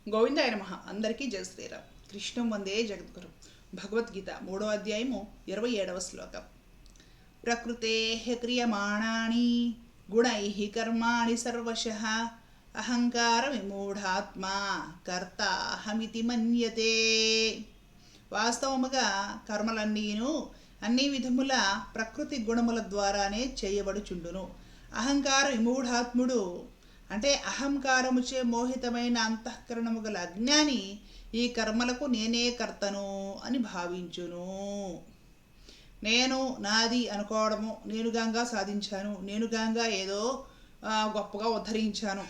గోవిందాయ నమః. అందరికీ జయ శ్రీరామ్. కృష్ణం వందే జగద్గురు. భగవద్గీత 3వ అధ్యాయము 27వ శ్లోకం. ప్రకృతేః క్రియమాణాని గుణైః కర్మాణి సర్వశః అహంకార విమూఢాత్మా కర్తాహమితి మన్యతే. వాస్తవముగా కర్మలన్నీను అన్ని విధముల ప్రకృతి గుణముల ద్వారానే చేయబడుచుండును. అహంకార విమూఢాత్ముడు అంటే అహంకారముచే మోహితమైన అంతఃకరణము గల అజ్ఞాని ఈ కర్మలకు నేనే కర్తను అని భావించును. నేను నాది అనుకోవడము, నేనుగాంగా సాధించాను, నేనుగాంగా ఏదో గొప్పగా ఉద్ధరించాను,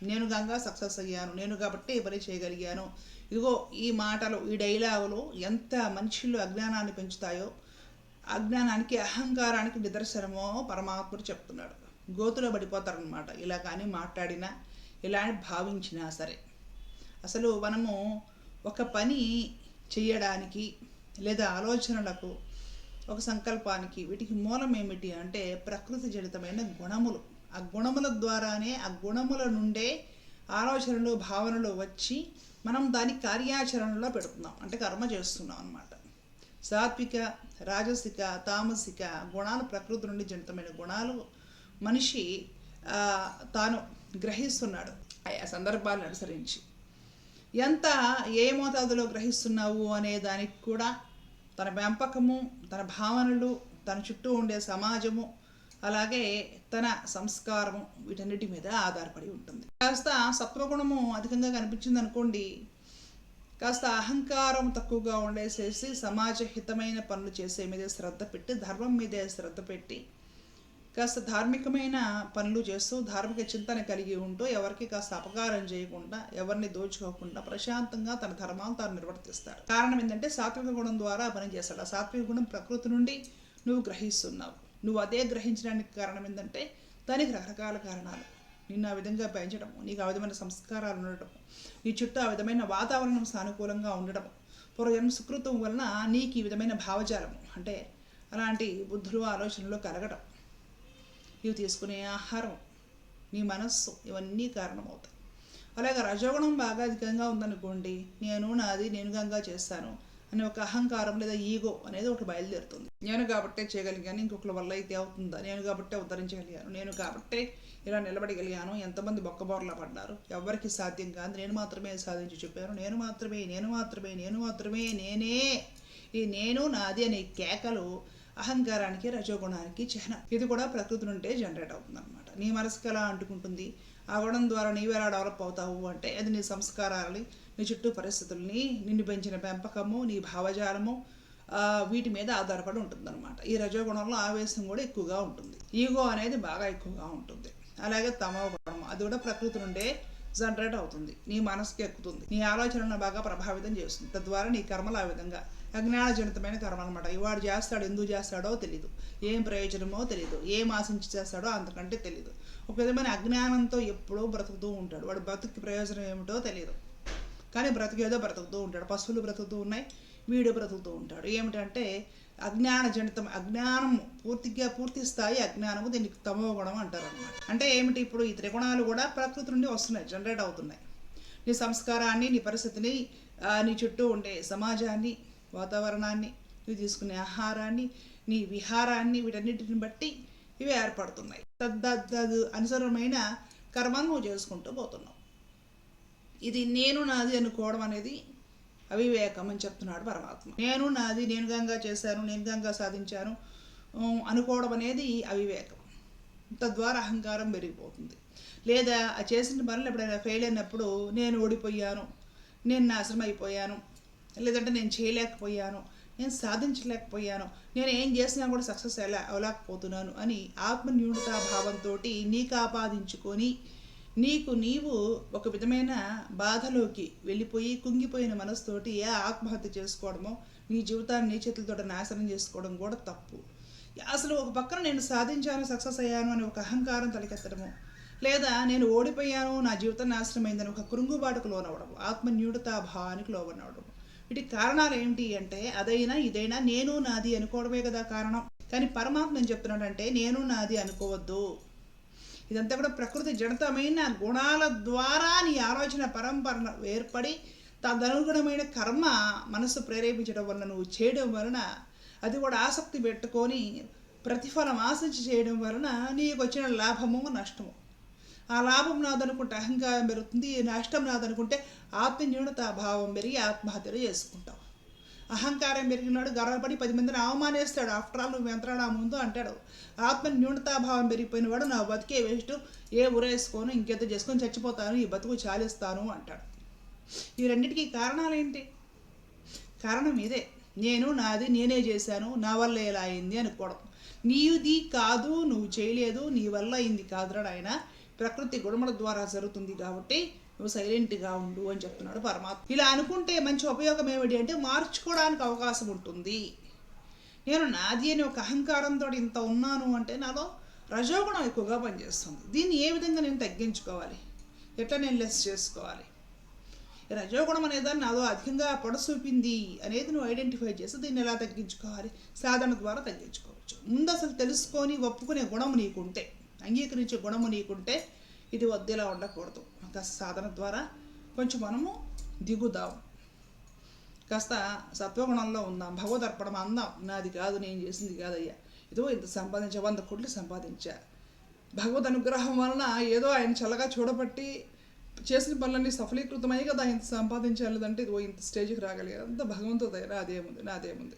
నేనుగాంగా సక్సెస్ అయ్యాను, నేను కాబట్టి ఈ పని చేయగలిగాను. ఇదిగో ఈ మాటలు, ఈ డైలాగులు ఎంత మనుషులు అజ్ఞానాన్ని పెంచుతాయో, అజ్ఞానానికి అహంకారానికి నిదర్శనమో పరమాత్ముడు చెప్తున్నాడు. గోతులో పడిపోతారనమాట ఇలా కానీ మాట్లాడినా, ఇలా భావించినా సరే. అసలు మనము ఒక పని చేయడానికి లేదా ఆలోచనలకు, ఒక సంకల్పానికి, వీటికి మూలం ఏమిటి అంటే ప్రకృతి జనితమైన గుణములు. ఆ గుణముల ద్వారానే, ఆ గుణముల నుండే ఆలోచనలు, భావనలు వచ్చి మనం దాని కార్యాచరణలో పెడుతున్నాం, అంటే కర్మ చేస్తున్నాం అన్నమాట. సాత్విక, రాజసిక, తామసిక గుణాలు ప్రకృతి నుండి జనితమైన గుణాలు మనిషి తాను గ్రహిస్తున్నాడు ఆయా సందర్భాలను అనుసరించి. ఎంత ఏ మోతాదులో గ్రహిస్తున్నావు అనే దానికి కూడా తన పెంపకము, తన భావనలు, తన చుట్టూ ఉండే సమాజము, అలాగే తన సంస్కారము, వీటన్నిటి మీద ఆధారపడి ఉంటుంది. కాస్త సత్వగుణము అధికంగా కనిపించింది అనుకోండి, కాస్త అహంకారం తక్కువగా ఉండేసేసి సమాజహితమైన పనులు చేసే మీదే శ్రద్ధ పెట్టి, ధర్మం మీదే శ్రద్ధ పెట్టి, కాస్త ధార్మికమైన పనులు చేస్తూ, ధార్మిక చింతన కలిగి ఉంటూ, ఎవరికి కాస్త అపకారం చేయకుండా, ఎవరిని దోచుకోకుండా ప్రశాంతంగా తన ధర్మాలు తాను నిర్వర్తిస్తాడు. కారణం ఏంటంటే సాత్విక గుణం ద్వారా పని చేస్తాడు. ఆ సాత్విక గుణం ప్రకృతి నుండి నువ్వు గ్రహిస్తున్నావు. నువ్వు అదే గ్రహించడానికి కారణం ఏంటంటే దానికి రకరకాల కారణాలు. నిన్ను ఆ విధంగా పెంచడం, నీకు ఆ విధమైన సంస్కారాలు ఉండటం, నీ చుట్టూ ఆ విధమైన వాతావరణం సానుకూలంగా ఉండడం, పూర్వజన్మ సుకృతం వలన నీకు ఈ విధమైన భావజాలము, అంటే అలాంటి బుద్ధులు, ఆలోచనలు కలగడం, ఇవి తీసుకునే ఆహారం, నీ మనస్సు, ఇవన్నీ కారణమవుతాయి. అలాగే రజోగుణం బాగా అధికంగా ఉందనుకోండి, నేను నాది, నేనుగా చేస్తాను అని ఒక అహంకారం లేదా ఈగో అనేది ఒకటి బయలుదేరుతుంది. నేను కాబట్టే చేయగలిగాను, ఇంకొకరి వల్ల అయితే అవుతుందా, నేను కాబట్టే ఉద్ధరించగలిగాను, నేను కాబట్టే ఇలా నిలబడగలిగాను, ఎంతమంది బొక్కబోర్లా పడ్డారు, ఎవరికి సాధ్యం కాదు, నేను మాత్రమే సాధించి చెప్పాను, నేను మాత్రమే, నేను మాత్రమే, నేను మాత్రమే, నేనే. ఈ నేను నాది అనే కేకలు అహంకారానికి, రజోగుణానికి చిహ్నం. ఇది కూడా ప్రకృతి నుండే జనరేట్ అవుతుంది అనమాట. నీ మనసుకి ఎలా అంటుకుంటుంది, ఆ గుణం ద్వారా నీవు ఎలా డెవలప్ అవుతావు అంటే అది నీ సంస్కారాలని, నీ చుట్టూ పరిస్థితుల్ని, నిన్ను పెంచిన పెంపకము, నీ భావజాలము, వీటి మీద ఆధారపడి ఉంటుందన్నమాట. ఈ రజోగుణంలో ఆవేశం కూడా ఎక్కువగా ఉంటుంది, ఈగో అనేది బాగా ఎక్కువగా ఉంటుంది. అలాగే తమో గుణం, అది కూడా ప్రకృతి నుండే జనరేట్ అవుతుంది, నీ మనసుకి ఎక్కుతుంది, నీ ఆలోచనలను బాగా ప్రభావితం చేస్తుంది. తద్వారా నీ కర్మలు ఆ విధంగా అజ్ఞానజనితమైన కర్మ అనమాట. ఇవాడు చేస్తాడు, ఎందుకు చేస్తాడో తెలియదు, ఏం ప్రయోజనమో తెలియదు, ఏం ఆశించి చేస్తాడో అంతకంటే తెలియదు. ఒక విధమైన అజ్ఞానంతో ఎప్పుడూ బ్రతుకుతూ ఉంటాడు. వాడు బ్రతుకు ప్రయోజనం ఏమిటో తెలియదు, కానీ బ్రతికేదో బ్రతుకుతూ ఉంటాడు. పశువులు బ్రతుకుతూ ఉన్నాయి, వీడు బ్రతుకుతూ ఉంటాడు. ఏమిటంటే అజ్ఞానజనితం, అజ్ఞానం పూర్తి స్థాయి అజ్ఞానము, దీనికి తమో గుణం అంటారు అనమాట. అంటే ఏమిటి, ఇప్పుడు ఈ త్రిగుణాలు కూడా ప్రకృతి నుండి వస్తున్నాయి, జనరేట్ అవుతున్నాయి. నీ సంస్కారాన్ని, నీ పరిస్థితిని, నీ చుట్టూ ఉండే సమాజాన్ని, వాతావరణాన్ని, ఇవి తీసుకునే ఆహారాన్ని, నీ విహారాన్ని, వీటన్నిటిని బట్టి ఇవి ఏర్పడుతున్నాయి. తద్దు అనుసరమైన కర్మను నువ్వు చేసుకుంటూ పోతున్నావు. ఇది నేను నాది అనుకోవడం అనేది అవివేకం అని చెప్తున్నాడు పరమాత్మ. నేను నాది, నేనుగా చేశాను, నేనుగా సాధించాను అనుకోవడం అనేది అవివేకం. తద్వారా అహంకారం పెరిగిపోతుంది. లేదా ఆ చేసిన పనులు ఎప్పుడైనా ఫెయిల్ అయినప్పుడు నేను ఓడిపోయాను, నేను నాశనం అయిపోయాను, లేదంటే నేను చేయలేకపోయాను, నేను సాధించలేకపోయాను, నేను ఏం చేసినా కూడా సక్సెస్ అవ్వలేకపోతున్నాను అని ఆత్మన్యూనతా భావంతో నీకు ఆపాదించుకొని నీకు నీవు ఒక విధమైన బాధలోకి వెళ్ళిపోయి కుంగిపోయిన మనసుతోటి ఆత్మహత్య చేసుకోవడమో, నీ జీవితాన్ని నీ చేతులతో నాశనం చేసుకోవడం కూడా తప్పు. అసలు ఒక పక్కన నేను సాధించాను, సక్సెస్ అయ్యాను అని ఒక అహంకారం తలకెత్తడము, లేదా నేను ఓడిపోయాను, నా జీవితం నాశనం అయిందని ఒక కృంగుబాటుకు లోనవ్వడం, ఆత్మన్యూనతా భావానికి లోనవ్వడం. వీటికి కారణాలు ఏంటి అంటే అదైనా ఇదైనా నేను నాది అనుకోవడమే కదా కారణం. కానీ పరమాత్మ ఏం చెప్తున్నాడంటే నేను నాది అనుకోవద్దు. ఇదంతా కూడా ప్రకృతి జడితమైన గుణాల ద్వారా నీ ఆలోచన పరంపర ఏర్పడి తదనుగుణమైన కర్మ మనసు ప్రేరేపించడం వలన నువ్వు చేయడం వలన అది కూడా ఆసక్తి పెట్టుకొని ప్రతిఫలం ఆశించి చేయడం వలన నీకు వచ్చిన లాభము నష్టము. ఆ లాభం నాదనుకుంటే అహంకారం పెరుగుతుంది, నష్టం నాదనుకుంటే ఆత్మన్యూనతా భావం పెరిగి ఆత్మహత్యలు చేసుకుంటావు. అహంకారం పెరిగినాడు గర్వపడి 10 మందిని అవమానేస్తాడు. ఆఫ్టర్ ఆల్ నువ్వు ఎంత నా ముందు అంటాడు. ఆత్మన్యూనతాభావం పెరిగిపోయిన వాడు నా బతికే వేస్ట్, ఏ ఊరేసుకోను, ఇంకెంత చేసుకొని చచ్చిపోతాను, ఈ బతుకు చాలిస్తాను అంటాడు. ఈ రెండింటికి కారణాలు ఏంటి? కారణం ఇదే, నేను నాది నేనే చేశాను, నా వల్ల ఎలా అయింది అనుకోవడం. నీది కాదు, నువ్వు చేయలేదు, నీ వల్ల అయింది కాదురా నాయన, ప్రకృతి గుణముల ద్వారా జరుగుతుంది కాబట్టి నువ్వు సైలెంట్గా ఉండు అని చెప్తున్నాడు పరమాత్మ. ఇలా అనుకుంటే మంచి ఉపయోగం ఏమిటి అంటే మార్చుకోవడానికి అవకాశం ఉంటుంది. నేను నాది అని ఒక అహంకారంతో ఇంత ఉన్నాను అంటే నాలో రజోగుణం ఎక్కువగా పనిచేస్తుంది. దీన్ని ఏ విధంగా నేను తగ్గించుకోవాలి, ఎట్లా నేను లెస్ చేసుకోవాలి? రజోగుణం అనేదాన్ని నాదో అధికంగా పొడసూపింది అనేది నువ్వు ఐడెంటిఫై చేసి దీన్ని ఎలా తగ్గించుకోవాలి? సాధన ద్వారా తగ్గించుకోవచ్చు. ముందు అసలు తెలుసుకొని ఒప్పుకునే గుణము నీకుంటే, అంగీకరించే గుణము నీకుంటే ఇది వద్దులా ఉండకూడదు. కాస్త సాధన ద్వారా కొంచెం మనము దిగుదాం, కాస్త సత్వగుణంలో ఉందాం, భగవదర్పణం అందాం. నాది కాదు, నేను చేసింది కాదయ్యా, ఇదో ఇంత సంపాదించా, 100 కోట్లు సంపాదించా, భగవద్ అనుగ్రహం వలన ఏదో ఆయన చల్లగా చూడబట్టి చేసిన పనులన్నీ సఫలీకృతమై కదా ఇంత సంపాదించాలంటే ఇదిగో ఇంత స్టేజ్కి రాగలిగారు. అంత భగవంతుడు నాదేముంది.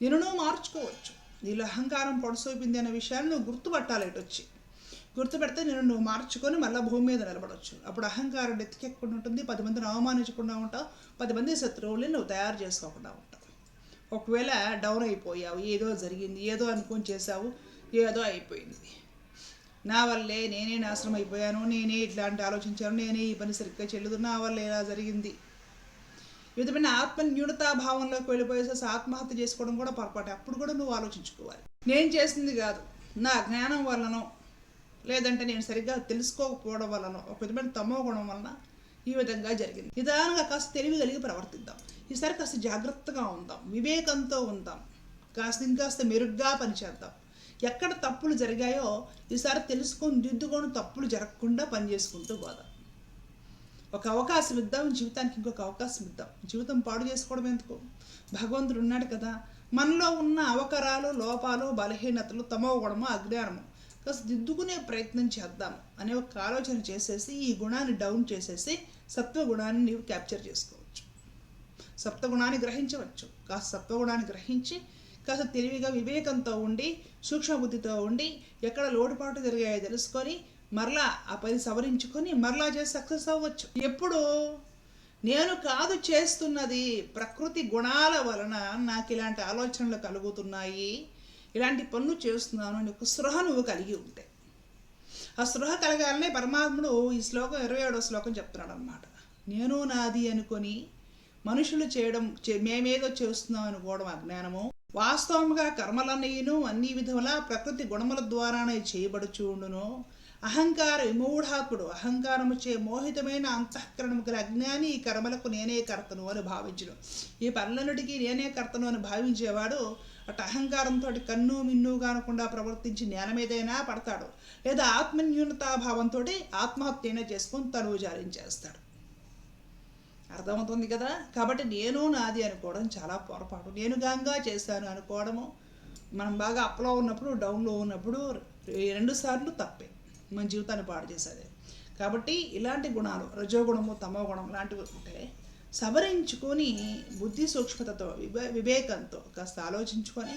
నేను మార్చుకోవచ్చు. నీలో అహంకారం పొడసోపింది అనే విషయాన్ని నువ్వు గుర్తుపట్టాలి. వచ్చి గుర్తుపెడితే నువ్వు మార్చుకొని మళ్ళీ భూమి మీద నిలబడవచ్చు. అప్పుడు అహంకారం ఎత్తికెక్కకుండా ఉంటుంది, 10 మందిని అవమానించకుండా ఉంటావు, 10 మంది శత్రువుల్ని నువ్వు తయారు చేసుకోకుండా ఉంటావు. ఒకవేళ డౌన్ అయిపోయావు, ఏదో జరిగింది, ఏదో అనుకొని చేసావు, ఏదో అయిపోయింది, నా వల్లే నేనే నాశనం అయిపోయాను, నేనే ఇట్లాంటి ఆలోచించాను, నేనే ఈ పని సరిగ్గా చెల్లుదు, నా వల్ల ఎలా జరిగింది, విధమైన ఆత్మన్యూనతాభావంలోకి వెళ్ళిపోయేసేసి ఆత్మహత్య చేసుకోవడం కూడా పొరపాటు. అప్పుడు కూడా నువ్వు ఆలోచించుకోవాలి, నేను చేసింది కాదు, నా జ్ఞానం వలనో లేదంటే నేను సరిగ్గా తెలుసుకోకపోవడం వలన, ఒక విధమైన తమో గుణం వలన ఈ విధంగా జరిగింది. నిదానంగా కాస్త తెలివి కలిగి ప్రవర్తిద్దాం. ఈసారి కాస్త జాగ్రత్తగా ఉందాం, వివేకంతో ఉందాం, ఇంకాస్త మెరుగ్గా పనిచేద్దాం. ఎక్కడ తప్పులు జరిగాయో ఈసారి తెలుసుకొని దిద్దుకొని తప్పులు జరగకుండా పనిచేసుకుంటూ పోదాం. ఒక అవకాశం ఇద్దాం, జీవితానికి ఇంకొక అవకాశం ఇద్దాం. జీవితం పాడు చేసుకోవడం ఎందుకు? భగవంతుడు ఉన్నాడు కదా. మనలో ఉన్న అవకరాలు, లోపాలు, బలహీనతలు, తమో గుణము, అజ్ఞానము కాస్త దిద్దుకునే ప్రయత్నం చేద్దాం అనే ఒక ఆలోచన చేసేసి ఈ గుణాన్ని డౌన్ చేసేసి సత్వగుణాన్ని నీవు క్యాప్చర్ చేసుకోవచ్చు, సప్తగుణాన్ని గ్రహించవచ్చు. కాస్త సత్వగుణాన్ని గ్రహించి కాస్త తెలివిగా వివేకంతో ఉండి సూక్ష్మ బుద్ధితో ఉండి ఎక్కడ లోటుపాటు జరిగాయో తెలుసుకొని మరలా ఆ పని సవరించుకొని మరలా చేసి సక్సెస్ అవ్వచ్చు. ఎప్పుడు నేను కాదు చేస్తున్నది, ప్రకృతి గుణాల వలన నాకు ఇలాంటి ఆలోచనలు కలుగుతున్నాయి, ఇలాంటి పనులు చేస్తున్నాను అని ఒక స్పృహ నువ్వు కలిగి ఉంటే, ఆ స్పృహ కలగాలనే పరమాత్ముడు ఈ శ్లోకం 27వ శ్లోకం చెప్తున్నాడు అన్నమాట. నేను నాది అనుకొని మనుషులు చేయడం, మేమేదో చేస్తున్నాం అనుకోవడం అజ్ఞానము. వాస్తవంగా కర్మలన్నీను అన్ని విధముల ప్రకృతి గుణముల ద్వారానే చేయబడుచుండును. అహంకార విమూఢాత్ముడు, అహంకారము చే మోహితమైన అంతఃకరణము గల అజ్ఞాని ఈ కర్మలకు నేనే కర్తను అని భావించను. ఈ పనులన్నిటికీ నేనే కర్తను అని భావించేవాడు అటు అహంకారంతో కన్ను మిన్నుగా అనకుండా ప్రవర్తించి నేల మీదైనా పడతాడు, లేదా ఆత్మన్యూనతాభావంతో ఆత్మహత్య అయినా చేసుకొని తనువు జారించేస్తాడు. అర్థమవుతుంది కదా. కాబట్టి నేను నాది అనుకోవడం చాలా పొరపాటు. నేను గంగా చేశాను అనుకోవడము, మనం బాగా అప్లో ఉన్నప్పుడు డౌన్లో ఉన్నప్పుడు 2 సార్లు తప్పే, మన జీవితాన్ని పాడు చేసేది. కాబట్టి ఇలాంటి గుణాలు, రజోగుణము, తమో గుణం లాంటివి ఉంటే సవరించుకొని బుద్ధి సూక్ష్మతతో వివేకంతో కాస్త ఆలోచించుకొని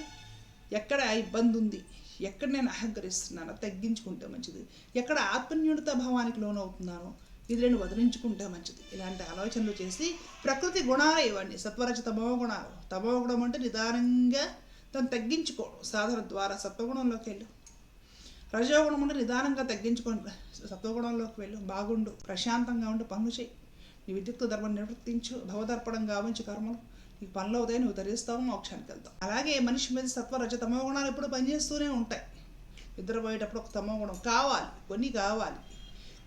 ఎక్కడ ఇబ్బంది ఉంది, ఎక్కడ నేను అహంకరిస్తున్నానో తగ్గించుకుంటే మంచిది, ఎక్కడ ఆత్మన్యూనత భావానికి లోనవుతున్నానో ఇది నేను వదిలించుకుంటే మంచిది. ఇలాంటి ఆలోచనలు చేసి ప్రకృతి గుణాలు ఇవ్వండి, సత్వరజ తమో గుణాలు. తమో గుణం అంటే నిదానంగా దాన్ని తగ్గించుకోవడం సాధన ద్వారా. సత్వగుణంలోకి వెళ్ళు. రజోగుణం అంటే నిదానంగా తగ్గించుకోండి, సత్వగుణంలోకి వెళ్ళు. బాగుండు, ప్రశాంతంగా ఉండి పనులు చేయి, నీ విద్యుక్త ధర్మం నిర్వర్తించు, భవదర్పణం గావించు కర్మలు, నీకు పనులు అవుతాయి, నువ్వు తరిస్తావు, మోక్షానికి వెళ్తావు. అలాగే మనిషి మీద సత్వరజ తమో గుణాలు ఎప్పుడు పనిచేస్తూనే ఉంటాయి. నిద్రపోయేటప్పుడు ఒక తమో గుణం కావాలి, కొన్ని కావాలి.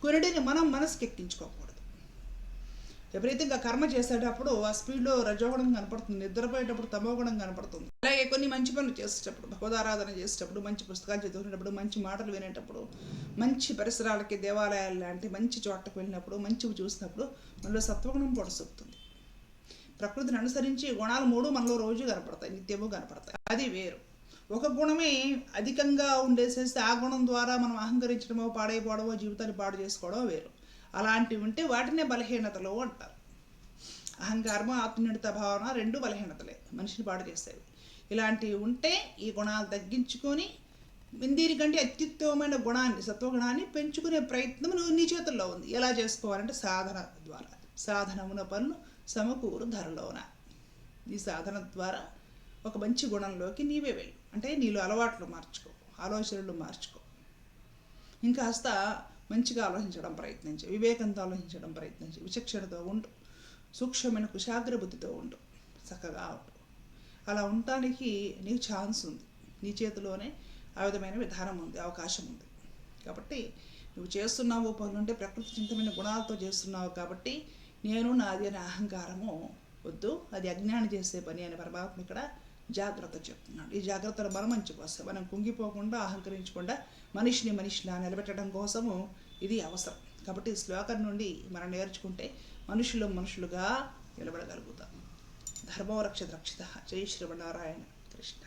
కొన్నిటిని మనం మనసుకి ఎక్కించుకోకూడదు. విపరీతంగా కర్మ చేసేటప్పుడు ఆ స్పీడ్లో రజోగుణం కనపడుతుంది, నిద్రపోయేటప్పుడు తమోగుణం కనపడుతుంది. అలాగే కొన్ని మంచి పనులు చేసేటప్పుడు, భగవదారాధన చేసేటప్పుడు, మంచి పుస్తకాలు చదువుకునేటప్పుడు, మంచి మాటలు వినేటప్పుడు, మంచి పరిసరాలకి దేవాలయాలు లాంటి మంచి చోటకు వెళ్ళినప్పుడు, మంచివి చూసినప్పుడు మనలో సత్వగుణం పొడసొస్తుంది. ప్రకృతిని అనుసరించి గుణాలు 3 మనలో రోజు కనపడతాయి, నిత్యము కనపడతాయి. అది వేరు. ఒక గుణమే అధికంగా ఉండేసేసి ఆ గుణం ద్వారా మనం అహంకరించడమో, పాడైపోవడమో, జీవితాన్ని పాడు చేసుకోవడమో వేరు. అలాంటివి ఉంటే వాటినే బలహీనతలు అంటారు. అహంకారము, ఆత్మనిర్త భావన 2 బలహీనతలే, మనిషిని పాడు చేసేవి. ఇలాంటివి ఉంటే ఈ గుణాలు తగ్గించుకొని దీనికంటే అత్యుత్తమమైన గుణాన్ని, సత్వగుణాన్ని పెంచుకునే ప్రయత్నం నీ చేతుల్లో ఉంది. ఎలా చేసుకోవాలంటే సాధన ద్వారా. సాధనమున పనులు సమకూరు ధరలోన. ఈ సాధన ద్వారా ఒక మంచి గుణంలోకి నీవే వెళ్ళు. అంటే నీలో అలవాట్లు మార్చుకో, ఆలోచనలు మార్చుకో, ఇంకాస్త మంచిగా ఆలోచించడం ప్రయత్నించు, వివేకంతో ఆలోచించడం ప్రయత్నించు, విచక్షణతో ఉండు, సూక్ష్మమైన కుశాగ్ర బుద్ధితో ఉండు, చక్కగా ఉండు. అలా ఉండటానికి నీకు ఛాన్స్ ఉంది, నీ చేతిలోనే ఆ విధమైన విధానం ఉంది, అవకాశం ఉంది. కాబట్టి నువ్వు చేస్తున్నావు పనులుంటే ప్రకృతి చింతమైన గుణాలతో చేస్తున్నావు. కాబట్టి నేను నాది అనే అహంకారము వద్దు, అది అజ్ఞానం చేసే పని అని పరమాత్మ ఇక్కడ జాగ్రత్త చెప్తున్నాడు. ఈ జాగ్రత్తలు మన మంచి కోసం, మనం కుంగిపోకుండా, అహంకరించకుండా మనిషిలా నిలబెట్టడం కోసము ఇది అవసరం. కాబట్టి ఈ శ్లోకం నుండి మనం నేర్చుకుంటే మనుషులుగా నిలబడగలుగుతాం. ధర్మో రక్షిత రక్షిత. జై శ్రీమన్నారాయణ కృష్ణ.